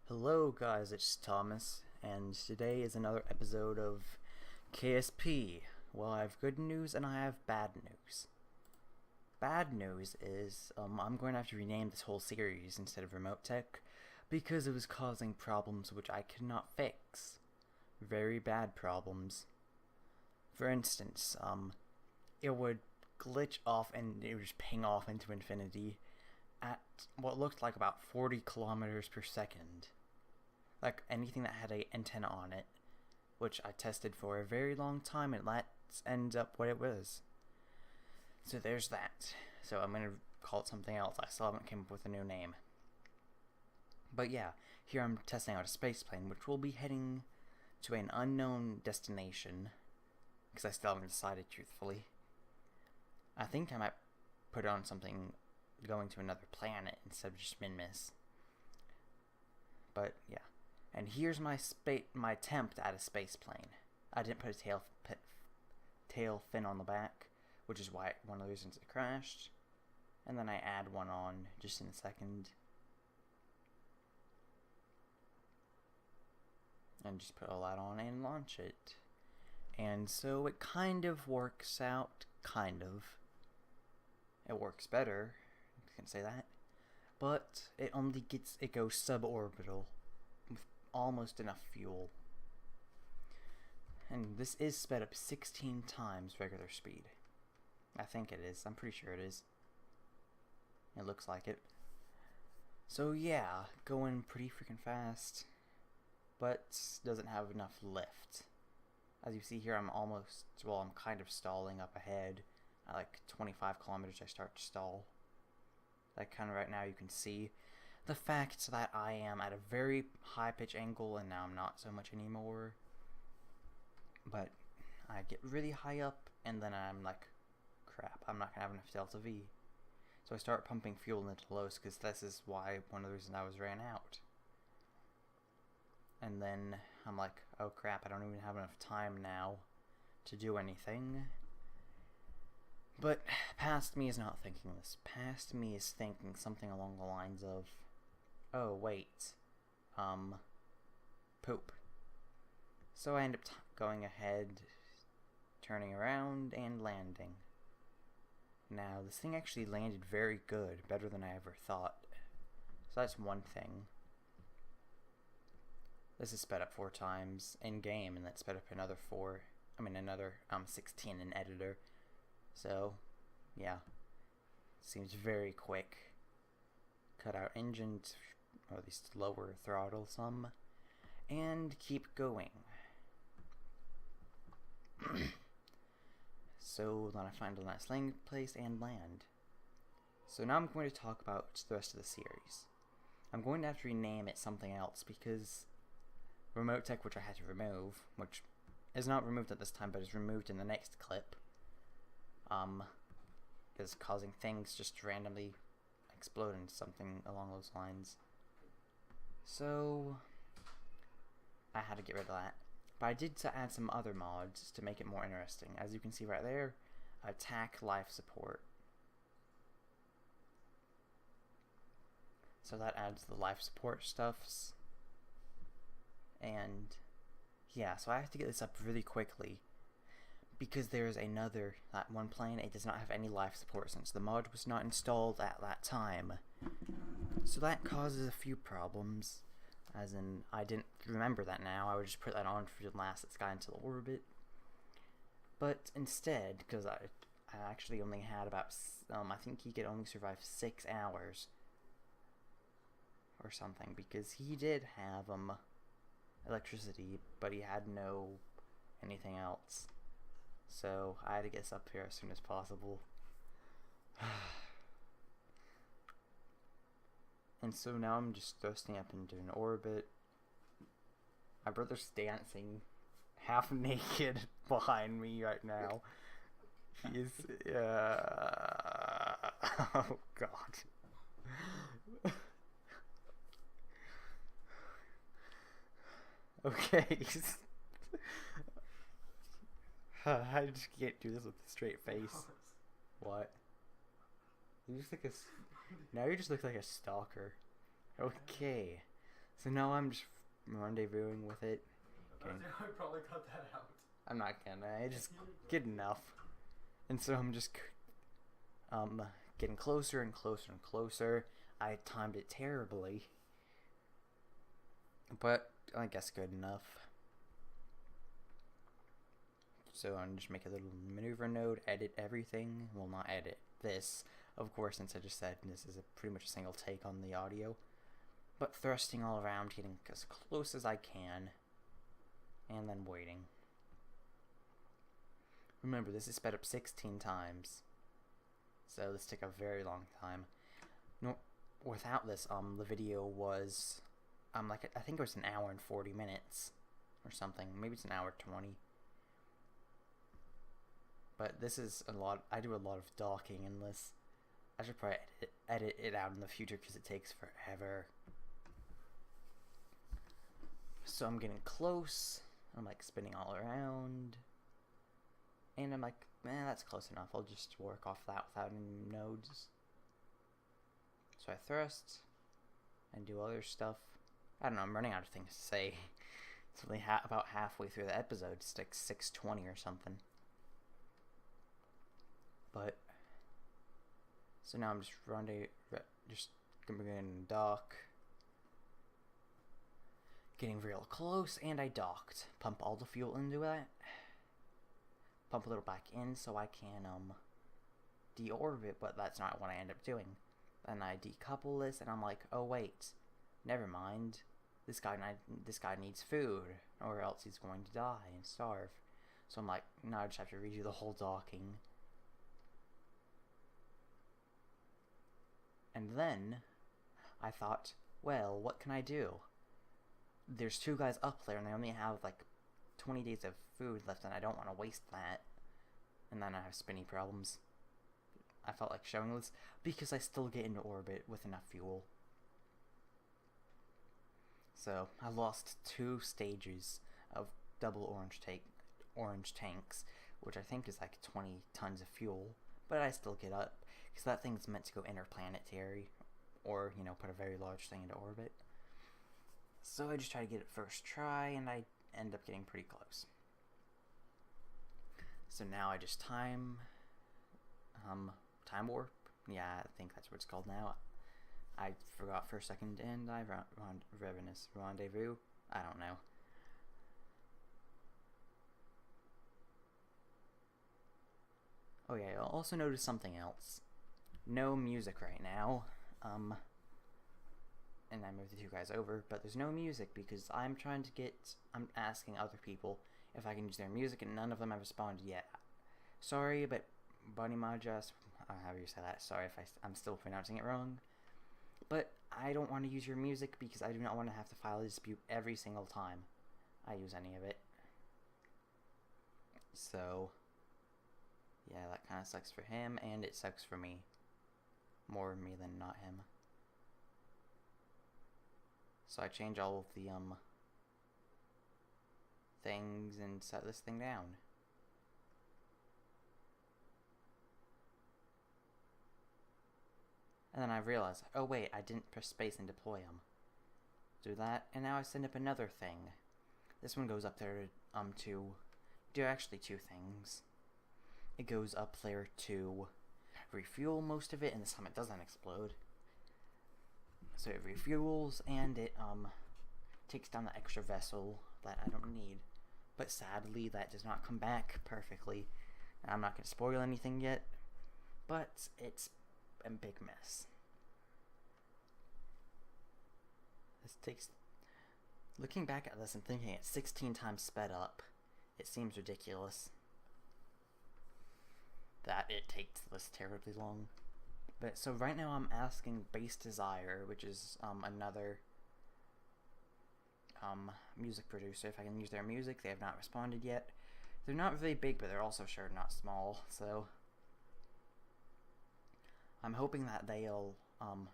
Hello guys, it's Thomas, and today is another episode of KSP. Well, I have good news and I have bad news. Bad news is, I'm going to have to rename this whole series instead of Remote Tech, because it was causing problems which I could not fix. Very bad problems. For instance, it would glitch off and it would just ping off into infinity at what looked like about 40 kilometers per second. Like anything that had an antenna on it, which I tested for a very long time, and that ends up what it was. So there's that. So I'm going to call it something else. I still haven't come up with a new name. But yeah, here I'm testing out a space plane, which will be heading to an unknown destination, because I still haven't decided truthfully. I think I might put on something going to another planet instead of just min-miss. But yeah. And here's my attempt at a space plane. I didn't put a tail fin on the back, which is why one of the reasons it crashed. And then I add one on just in a second. And just put all that on and launch it. And so it kind of works out, kind of. It works better, you can say that. But it goes suborbital with almost enough fuel. And this is sped up 16 times regular speed. I think it is. I'm pretty sure it is. It looks like it. So yeah, going pretty freaking fast, but doesn't have enough lift. As you see here, I'm kind of stalling up ahead. At like 25 kilometers I start to stall. Like kind of right now you can see the fact that I am at a very high pitch angle, and now I'm not so much anymore. But I get really high up and then I'm like, crap, I'm not gonna have enough delta V. So I start pumping fuel into the lows, because this is why one of the reasons I ran out. And then I'm like, oh crap, I don't even have enough time now to do anything. But past me is not thinking this. Past me is thinking something along the lines of, oh wait, poop. So I end up going ahead, turning around, and landing. Now, this thing actually landed very good, better than I ever thought. So that's one thing. This is sped up 4 times in-game, and that's sped up another 16 in editor. So, yeah. Seems very quick. Cut out engine, or at least lower throttle some, and keep going. So then I find a nice landing place and land. So now I'm going to talk about the rest of the series. I'm going to have to rename it something else, because Remote Tech, which I had to remove, which is not removed at this time but is removed in the next clip, is causing things just to randomly explode into something along those lines. So I had to get rid of that. But I did add some other mods to make it more interesting. As you can see right there, attack life support. So that adds the life support stuffs. And yeah, so I have to get this up really quickly, because there's that one plane, it does not have any life support since the mod was not installed at that time. So that causes a few problems, as in, I didn't remember that now. I would just put that on for the last it's got into the orbit. But instead, because I actually only had about, I think he could only survive 6 hours or something, because he did have electricity, but he had no anything else. So I had to get this up here as soon as possible. And so now I'm just thrusting up into an orbit. My brother's dancing half naked behind me right now. He is, oh god. Okay. I just can't do this with a straight face. What? You just now you just look like a stalker. Okay. So now I'm just rendezvousing with it. I probably cut that out. I'm not gonna. I just get enough. And so I'm just getting closer and closer and closer. I timed it terribly, but I guess good enough. So I'm just make a little maneuver node, edit everything. Well, not edit this, of course, since I just said this is pretty much a single take on the audio. But thrusting all around, getting as close as I can, and then waiting. Remember, this is sped up 16 times, so this took a very long time. No, without this, the video was, like, I think it was an hour and 40 minutes, or something. Maybe it's an hour 20. But this is a lot. I do a lot of docking in this. I should probably edit it out in the future because it takes forever. So I'm getting close. I'm like spinning all around. And I'm like, man, that's close enough. I'll just work off that without any nodes. So I thrust and do other stuff. I don't know, I'm running out of things to say. It's only about halfway through the episode. It's like 6:20 or something. But so now I'm just going to dock. Getting real close, and I docked. Pump all the fuel into it. Pump a little back in so I can deorbit, but that's not what I end up doing. Then I decouple this, and I'm like, oh wait, never mind. This guy needs food, or else he's going to die and starve. So I'm like, now I just have to redo the whole docking. And then I thought, well, what can I do? There's 2 guys up there, and they only have like 20 days of food left, and I don't want to waste that. And then I have spinny problems. I felt like showing this because I still get into orbit with enough fuel. So I lost 2 stages of double orange tanks, which I think is like 20 tons of fuel. But I still get up because that thing's meant to go interplanetary, or put a very large thing into orbit. So I just try to get it first try, and I end up getting pretty close. So now I just time warp. Yeah, I think that's what it's called now. I forgot for a second, and I rendezvous. I don't know. Oh yeah, you'll also notice something else. No music right now. And I moved the 2 guys over, but there's no music because I'm asking other people if I can use their music, and none of them have responded yet. Sorry, but Bunny Majas, however you say that, sorry if I'm still pronouncing it wrong. But I don't want to use your music because I do not want to have to file a dispute every single time I use any of it. So, yeah, that kind of sucks for him, and it sucks for me. More me than not him. So I change all of the things and set this thing down. And then I realized, oh wait, I didn't press space and deploy them. Do that, and now I send up another thing. This one goes up there to do actually 2 things. It goes up there to refuel most of it, and this time it doesn't explode. So it refuels, and it takes down the extra vessel that I don't need. But sadly, that does not come back perfectly. I'm not going to spoil anything yet, but it's a big mess. This takes... Looking back at this and thinking it's 16 times sped up, it seems ridiculous that it takes this terribly long. But so right now I'm asking Base Desire, which is another music producer, if I can use their music. They have not responded yet. They're not really big, but they're also sure not small, so I'm hoping that they'll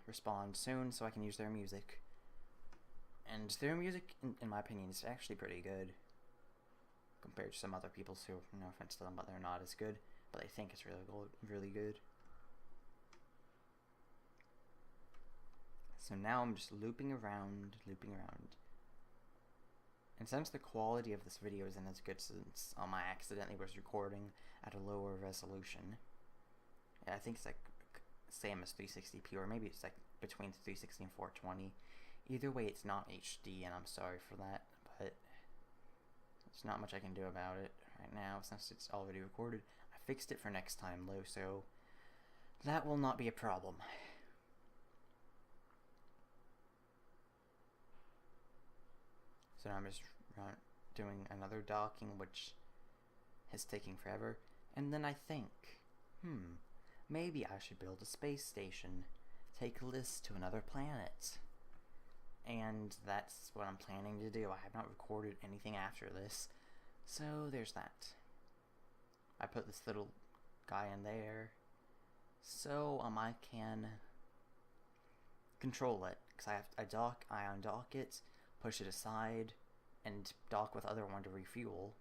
respond soon so I can use their music. And their music, in my opinion, is actually pretty good compared to some other people's who, no offense to them, but they're not as good. But I think it's really good. So now I'm just looping around. And since the quality of this video isn't as good since I accidentally was recording at a lower resolution, I think it's like same as 360p, or maybe it's like between 360 and 420. Either way, it's not HD, and I'm sorry for that, but there's not much I can do about it right now since it's already recorded. I fixed it for next time though, so that will not be a problem. So now I'm just doing another docking, which is taking forever. And then I think, maybe I should build a space station. Take Liz to another planet. And that's what I'm planning to do. I have not recorded anything after this. So there's that. I put this little guy in there so I can control it. Because I undock it, push it aside, and dock with other one to refuel.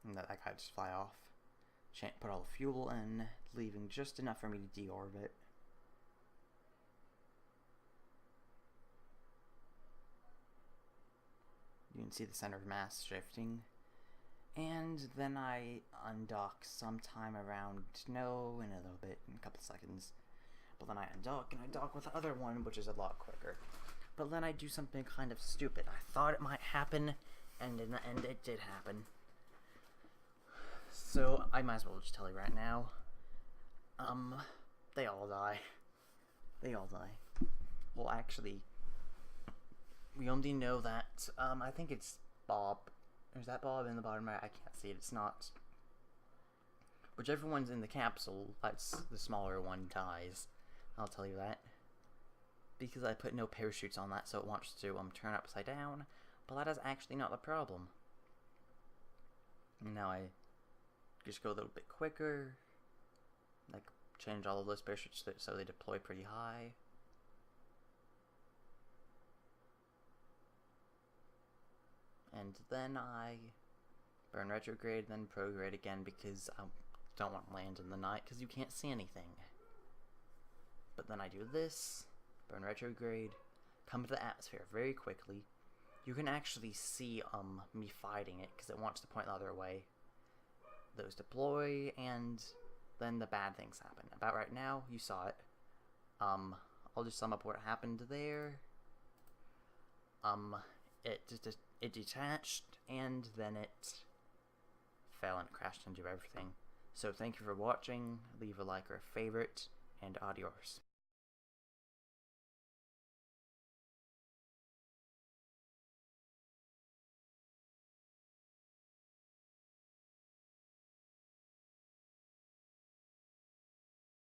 And that guy just fly off. Put all the fuel in, leaving just enough for me to deorbit. You can see the center of mass shifting. And then I undock sometime around, in a little bit, in a couple seconds. But then I undock, and I dock with the other one, which is a lot quicker. But then I do something kind of stupid. I thought it might happen, and in the end it did happen. So, I might as well just tell you right now. They all die. Well, actually, we only know that, I think it's Bob. Is that Bob in the bottom right? I can't see it. It's not. Whichever one's in the capsule, that's the smaller one, dies. I'll tell you that. Because I put no parachutes on that, so it wants to turn upside down. But that is actually not the problem. Now I just go a little bit quicker. Like, change all of those parachutes so they deploy pretty high. And then I burn retrograde, then prograde again because I don't want to land in the night because you can't see anything. But then I do this, burn retrograde, come to the atmosphere very quickly. You can actually see me fighting it because it wants to point the other way. Those deploy, and then the bad things happen. About right now, you saw it. I'll just sum up what happened there. It detached, and then it fell and crashed into everything. So thank you for watching. Leave a like or a favorite, and adios.